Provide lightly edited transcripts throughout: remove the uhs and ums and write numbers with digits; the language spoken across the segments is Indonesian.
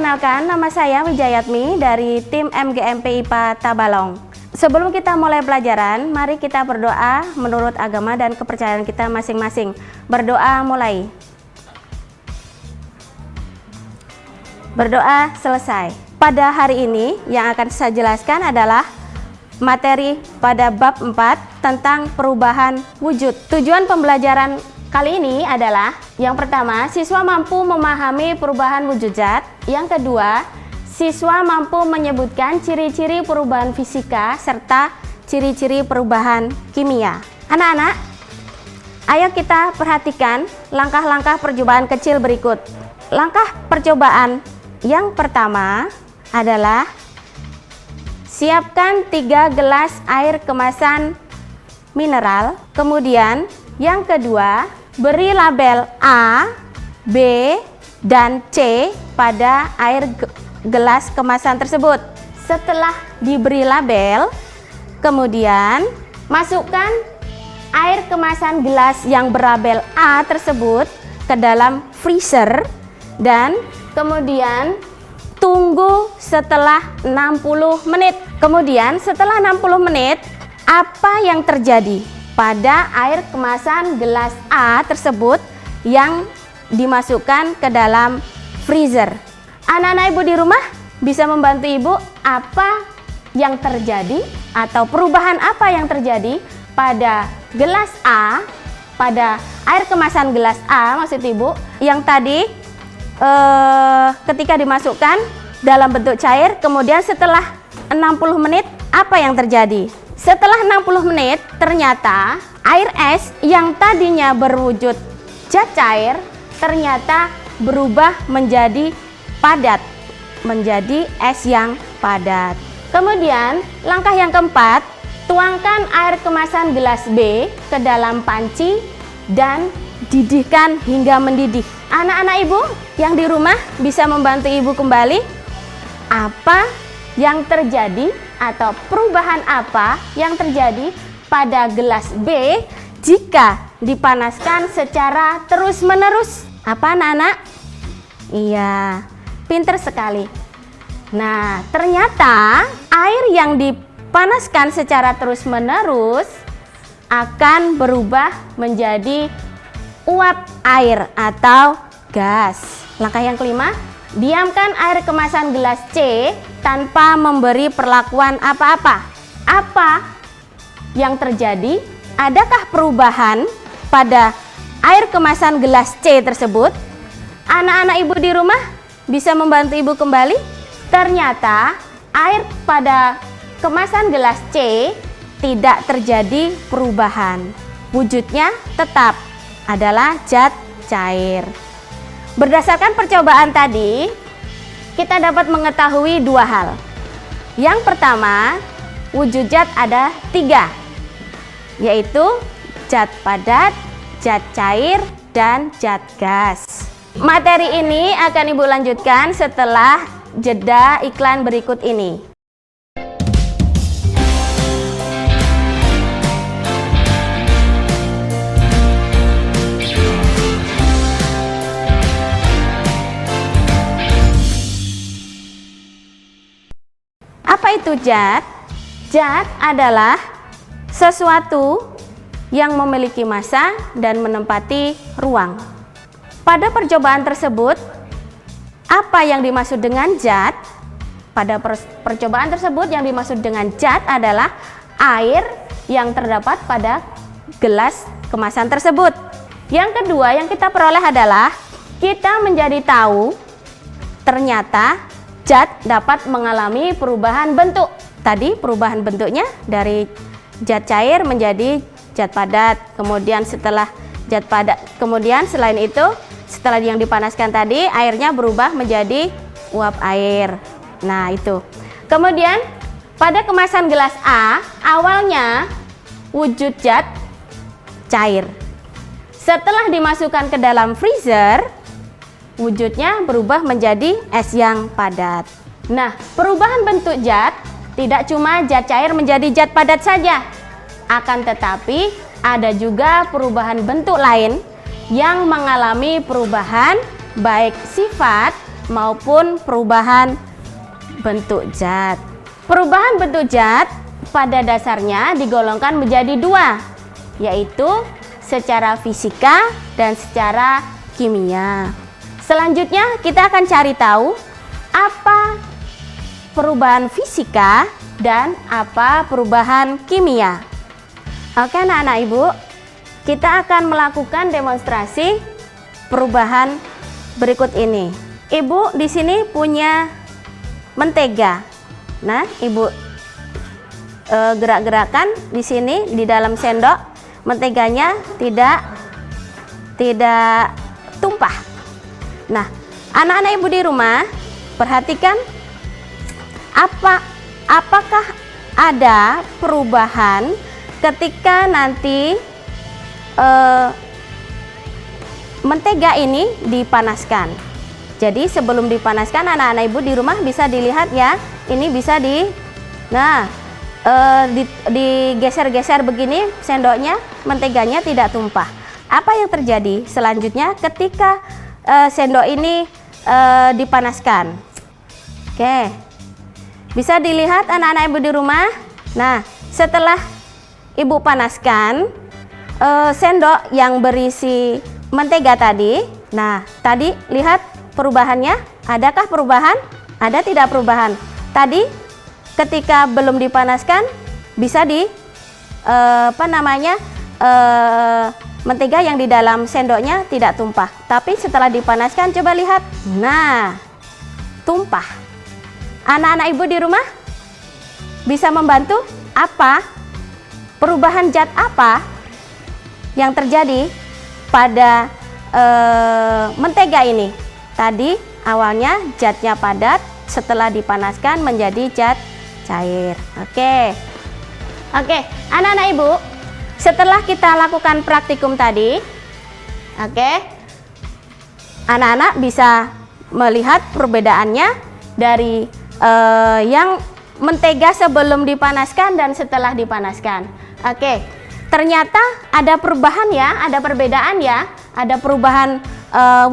Perkenalkan, nama saya Wijayatmi dari tim MGMP IPA Tabalong. Sebelum kita mulai pelajaran, mari kita berdoa menurut agama dan kepercayaan kita masing-masing. Berdoa mulai. Berdoa selesai. Pada hari ini yang akan saya jelaskan adalah materi pada bab 4 tentang perubahan wujud. Tujuan pembelajaran kali ini adalah yang pertama, siswa mampu memahami perubahan wujud zat. Yang kedua, siswa mampu menyebutkan ciri-ciri perubahan fisika serta ciri-ciri perubahan kimia. Anak-anak, ayo kita perhatikan langkah-langkah percobaan kecil berikut. Langkah percobaan yang pertama adalah siapkan 3 gelas air kemasan mineral. Kemudian yang kedua, beri label A, B, dan C pada air gelas kemasan tersebut. Setelah diberi label, kemudian masukkan air kemasan gelas yang berlabel A tersebut ke dalam freezer dan kemudian tunggu setelah 60 menit. Kemudian setelah 60 menit, apa yang terjadi pada air kemasan gelas A tersebut yang dimasukkan ke dalam freezer? Anak-anak ibu di rumah bisa membantu ibu apa yang terjadi atau perubahan apa yang terjadi pada gelas A, pada air kemasan gelas A maksud ibu, yang tadi ketika dimasukkan dalam bentuk cair, kemudian setelah 60 menit apa yang terjadi? Setelah 60 menit, ternyata air es yang tadinya berwujud zat cair ternyata berubah menjadi padat, menjadi es yang padat. Kemudian, langkah yang keempat, tuangkan air kemasan gelas B ke dalam panci dan didihkan hingga mendidih. Anak-anak ibu yang di rumah bisa membantu ibu kembali apa yang terjadi atau perubahan apa yang terjadi pada gelas B jika dipanaskan secara terus-menerus. Apa anak-anak? Iya, pinter sekali. Nah, ternyata air yang dipanaskan secara terus-menerus akan berubah menjadi uap air atau gas. Langkah yang kelima, diamkan air kemasan gelas C tanpa memberi perlakuan apa-apa. Apa yang terjadi? Adakah perubahan pada air kemasan gelas C tersebut? Anak-anak ibu di rumah bisa membantu ibu kembali. Ternyata air pada kemasan gelas C tidak terjadi perubahan. Wujudnya tetap adalah zat cair. Berdasarkan percobaan tadi, kita dapat mengetahui 2 hal. Yang pertama, wujud zat ada 3, yaitu zat padat, zat cair, dan zat gas. Materi ini akan ibu lanjutkan setelah jeda iklan berikut ini. Apa itu zat? Zat adalah sesuatu yang memiliki massa dan menempati ruang. Pada percobaan tersebut, apa yang dimaksud dengan zat? Pada percobaan tersebut yang dimaksud dengan zat adalah air yang terdapat pada gelas kemasan tersebut. Yang kedua yang kita peroleh adalah kita menjadi tahu ternyata zat dapat mengalami perubahan bentuk. Tadi perubahan bentuknya dari zat cair menjadi zat padat. Kemudian setelah zat padat, kemudian selain itu setelah yang dipanaskan tadi airnya berubah menjadi uap air. Nah, itu. Kemudian pada kemasan gelas A awalnya wujud zat cair. Setelah dimasukkan ke dalam freezer, wujudnya berubah menjadi es yang padat. Nah, perubahan bentuk zat tidak cuma zat cair menjadi zat padat saja, akan tetapi ada juga perubahan bentuk lain yang mengalami perubahan baik sifat maupun perubahan bentuk zat. Perubahan bentuk zat pada dasarnya digolongkan menjadi dua, yaitu secara fisika dan secara kimia. Selanjutnya kita akan cari tahu apa perubahan fisika dan apa perubahan kimia. Oke anak-anak ibu, kita akan melakukan demonstrasi perubahan berikut ini. Ibu di sini punya mentega. Nah, ibu gerak-gerakan di sini di dalam sendok, menteganya tidak tumpah. Nah, anak-anak ibu di rumah perhatikan apakah ada perubahan ketika nanti mentega ini dipanaskan. Jadi sebelum dipanaskan anak-anak ibu di rumah bisa dilihat ya, ini bisa digeser-geser begini sendoknya, menteganya tidak tumpah. Apa yang terjadi selanjutnya ketika sendok ini dipanaskan? Oke, bisa dilihat anak-anak ibu di rumah. Nah, setelah ibu panaskan sendok yang berisi mentega tadi, nah tadi lihat perubahannya, adakah perubahan? Ada tidak perubahan? Tadi ketika belum dipanaskan bisa mentega yang di dalam sendoknya tidak tumpah. Tapi setelah dipanaskan coba lihat, nah tumpah. Anak-anak ibu di rumah bisa membantu apa? Perubahan zat apa yang terjadi pada mentega ini? Tadi awalnya zatnya padat, setelah dipanaskan menjadi zat cair. Oke, anak-anak ibu, setelah kita lakukan praktikum tadi, anak-anak bisa melihat perbedaannya dari yang mentega sebelum dipanaskan dan setelah dipanaskan. Ternyata ada perubahan ya, ada perbedaan ya, ada perubahan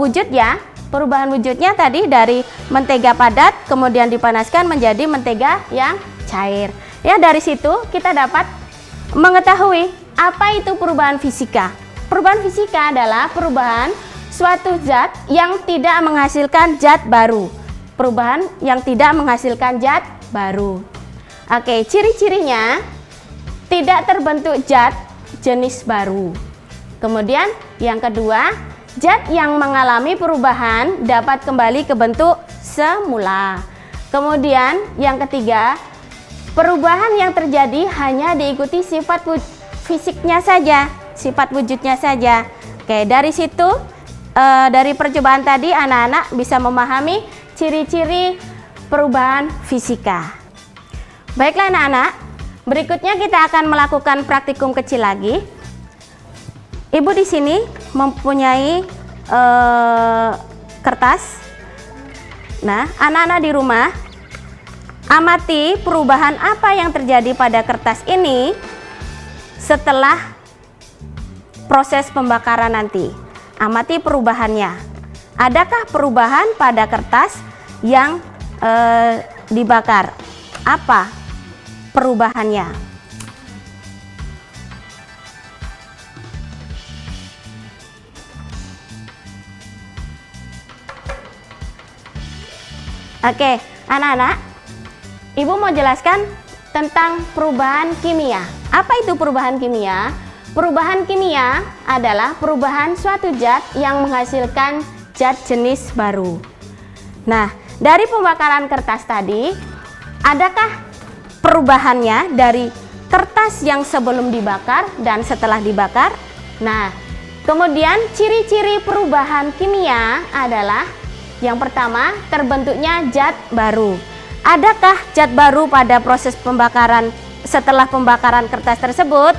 wujud ya. Perubahan wujudnya tadi dari mentega padat kemudian dipanaskan menjadi mentega yang cair. Ya, dari situ kita dapat mengetahui apa itu perubahan fisika. Perubahan fisika adalah perubahan suatu zat yang tidak menghasilkan zat baru. Perubahan yang tidak menghasilkan zat baru. Ciri-cirinya tidak terbentuk zat jenis baru. Kemudian yang kedua, zat yang mengalami perubahan dapat kembali ke bentuk semula. Kemudian yang ketiga, perubahan yang terjadi hanya diikuti sifat fisiknya saja, sifat wujudnya saja. Dari situ dari percobaan tadi anak-anak bisa memahami ciri-ciri perubahan fisika. Baiklah anak-anak, berikutnya kita akan melakukan praktikum kecil lagi. Ibu di sini mempunyai kertas. Nah, anak-anak di rumah amati perubahan apa yang terjadi pada kertas ini setelah proses pembakaran nanti. Amati perubahannya. Adakah perubahan pada kertas yang dibakar? Apa perubahannya? Anak-anak, ibu mau jelaskan tentang perubahan kimia. Apa itu perubahan kimia? Perubahan kimia adalah perubahan suatu zat yang menghasilkan zat jenis baru. Nah, dari pembakaran kertas tadi, adakah perubahannya dari kertas yang sebelum dibakar dan setelah dibakar? Nah, kemudian ciri-ciri perubahan kimia adalah yang pertama, terbentuknya zat baru. Adakah zat baru pada proses pembakaran setelah pembakaran kertas tersebut?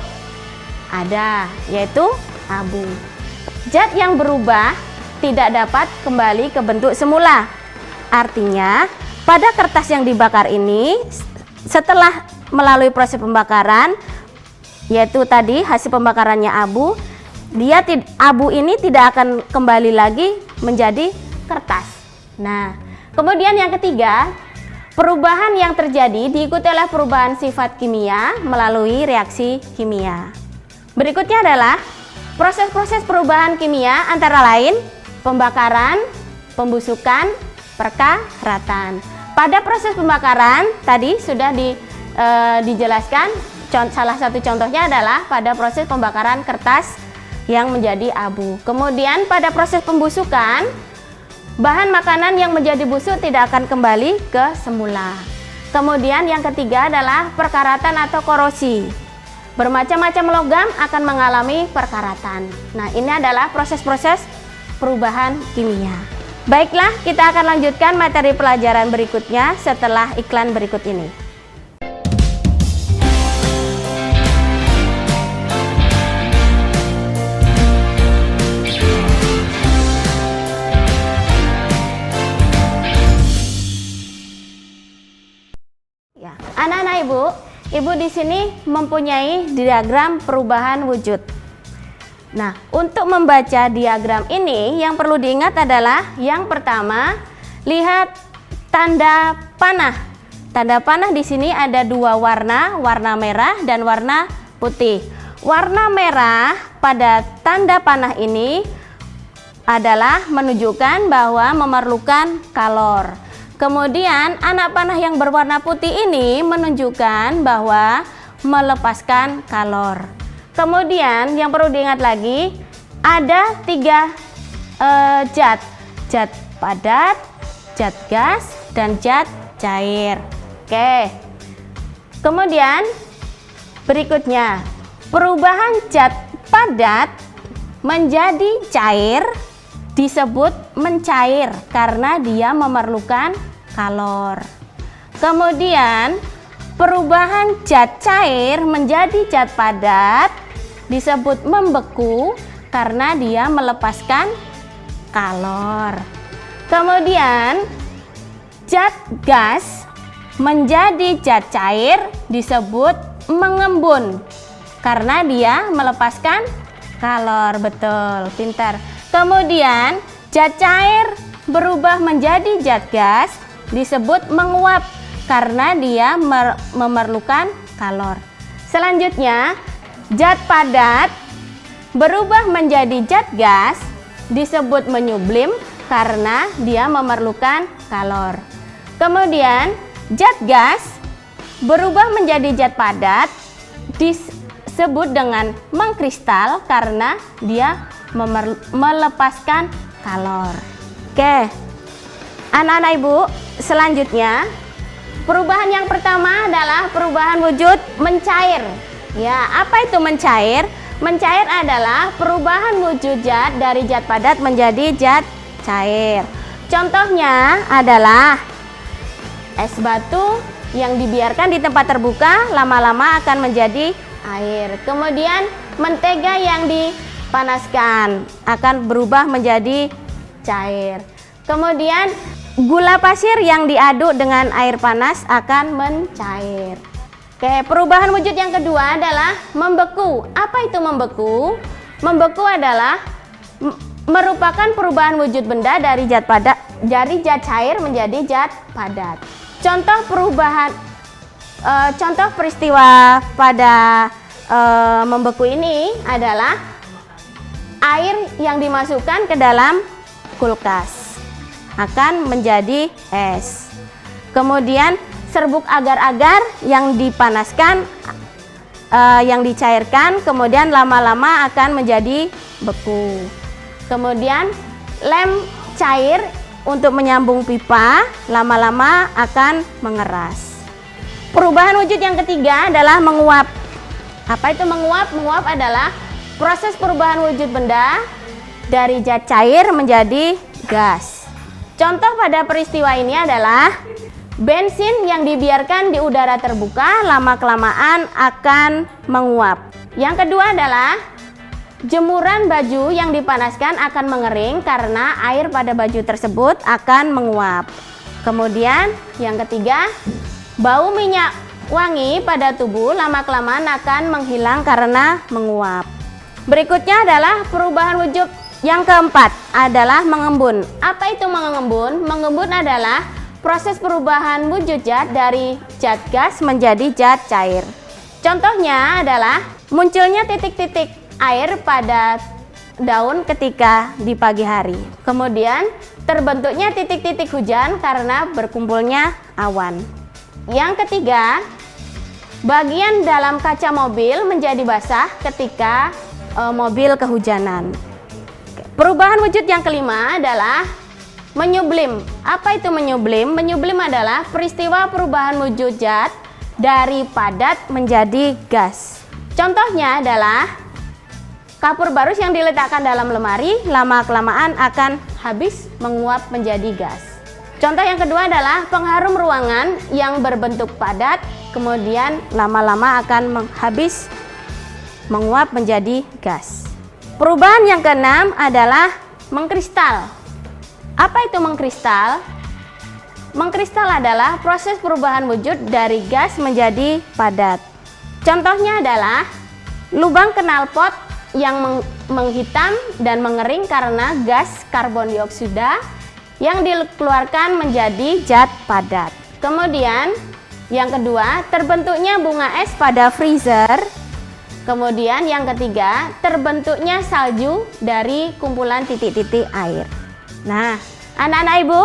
Ada, yaitu abu. Zat yang berubah tidak dapat kembali ke bentuk semula. Artinya, pada kertas yang dibakar ini, setelah melalui proses pembakaran, yaitu tadi hasil pembakarannya abu, abu ini tidak akan kembali lagi menjadi kertas. Nah, Kemudian yang ketiga, perubahan yang terjadi diikuti oleh perubahan sifat kimia melalui reaksi kimia. Berikutnya adalah proses-proses perubahan kimia antara lain pembakaran, pembusukan, perkaratan. Pada proses pembakaran tadi sudah dijelaskan, salah satu contohnya adalah pada proses pembakaran kertas yang menjadi abu. Kemudian pada proses pembusukan, bahan makanan yang menjadi busuk tidak akan kembali ke semula. Kemudian yang ketiga adalah perkaratan atau korosi. Bermacam-macam logam akan mengalami perkaratan. Nah, ini adalah proses-proses perubahan kimia. Baiklah, kita akan lanjutkan materi pelajaran berikutnya setelah iklan berikut ini. Ya, anak-anak ibu di sini mempunyai diagram perubahan wujud. Nah, untuk membaca diagram ini yang perlu diingat adalah yang pertama, lihat tanda panah. Tanda panah di sini ada dua warna, warna merah dan warna putih. Warna merah pada tanda panah ini adalah menunjukkan bahwa memerlukan kalor. Kemudian anak panah yang berwarna putih ini menunjukkan bahwa melepaskan kalor. Kemudian yang perlu diingat lagi ada tiga zat padat, zat gas, dan zat cair. Oke. Kemudian berikutnya perubahan zat padat menjadi cair disebut mencair karena dia memerlukan kalor. Kemudian perubahan zat cair menjadi zat padat disebut membeku karena dia melepaskan kalor. Kemudian zat gas menjadi zat cair disebut mengembun karena dia melepaskan kalor. Betul, pintar. Kemudian zat cair berubah menjadi zat gas disebut menguap karena dia memerlukan kalor. Selanjutnya, zat padat berubah menjadi zat gas disebut menyublim karena dia memerlukan kalor. Kemudian, zat gas berubah menjadi zat padat disebut dengan mengkristal karena dia melepaskan kalor. Oke, anak-anak ibu, selanjutnya perubahan yang pertama adalah perubahan wujud mencair. Ya, apa itu mencair? Mencair adalah perubahan wujud zat dari zat padat menjadi zat cair. Contohnya adalah es batu yang dibiarkan di tempat terbuka lama-lama akan menjadi air. Kemudian mentega yang dipanaskan akan berubah menjadi cair. Kemudian gula pasir yang diaduk dengan air panas akan mencair. Oke, perubahan wujud yang kedua adalah membeku. Apa itu membeku? Membeku adalah merupakan perubahan wujud benda dari zat padat, dari zat cair menjadi zat padat. Contoh peristiwa pada membeku ini adalah air yang dimasukkan ke dalam kulkas akan menjadi es. Kemudian serbuk agar-agar yang dipanaskan, yang dicairkan, kemudian lama-lama akan menjadi beku. Kemudian lem cair untuk menyambung pipa lama-lama akan mengeras. Perubahan wujud yang ketiga adalah menguap. Apa itu menguap? Menguap adalah proses perubahan wujud benda dari zat cair menjadi gas. Contoh pada peristiwa ini adalah bensin yang dibiarkan di udara terbuka lama-kelamaan akan menguap. Yang kedua adalah jemuran baju yang dipanaskan akan mengering karena air pada baju tersebut akan menguap. Kemudian yang ketiga, bau minyak wangi pada tubuh lama-kelamaan akan menghilang karena menguap. Berikutnya adalah perubahan Yang keempat adalah mengembun. Apa itu mengembun? Mengembun adalah proses perubahan wujud zat dari zat gas menjadi zat cair. Contohnya adalah munculnya titik-titik air pada daun ketika di pagi hari. Kemudian terbentuknya titik-titik hujan karena berkumpulnya awan. Yang ketiga, bagian dalam kaca mobil menjadi basah ketika mobil kehujanan. Perubahan wujud yang kelima adalah menyublim. Apa itu menyublim? Menyublim adalah peristiwa perubahan wujud zat dari padat menjadi gas. Contohnya adalah kapur barus yang diletakkan dalam lemari lama-kelamaan akan habis menguap menjadi gas. Contoh yang kedua adalah pengharum ruangan yang berbentuk padat kemudian lama-lama akan habis menguap menjadi gas. Perubahan yang keenam adalah mengkristal. Apa itu mengkristal? Mengkristal adalah proses perubahan wujud dari gas menjadi padat. Contohnya adalah lubang knalpot yang menghitam dan mengering karena gas karbon dioksida yang dikeluarkan menjadi zat padat. Kemudian yang kedua, terbentuknya bunga es pada freezer. Kemudian yang ketiga, terbentuknya salju dari kumpulan titik-titik air. Nah, anak-anak ibu,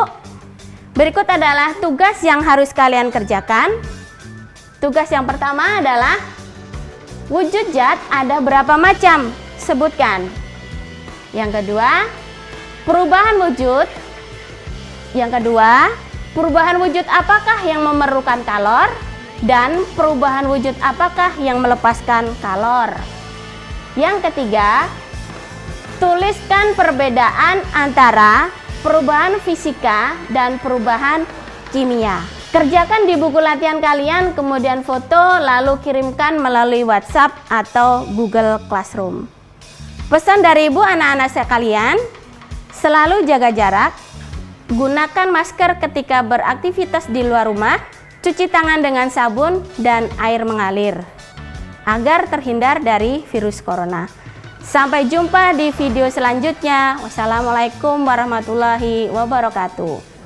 berikut adalah tugas yang harus kalian kerjakan. Tugas yang pertama adalah wujud zat ada berapa macam? Sebutkan. Yang kedua, perubahan wujud. Yang kedua, perubahan wujud apakah yang memerlukan kalor? Dan perubahan wujud apakah yang melepaskan kalor? Yang ketiga, tuliskan perbedaan antara perubahan fisika dan perubahan kimia. Kerjakan di buku latihan kalian, kemudian foto, lalu kirimkan melalui WhatsApp atau Google Classroom. Pesan dari ibu, anak-anak sekalian, selalu jaga jarak, gunakan masker ketika beraktivitas di luar rumah, cuci tangan dengan sabun dan air mengalir agar terhindar dari virus corona. Sampai jumpa di video selanjutnya. Wassalamualaikum warahmatullahi wabarakatuh.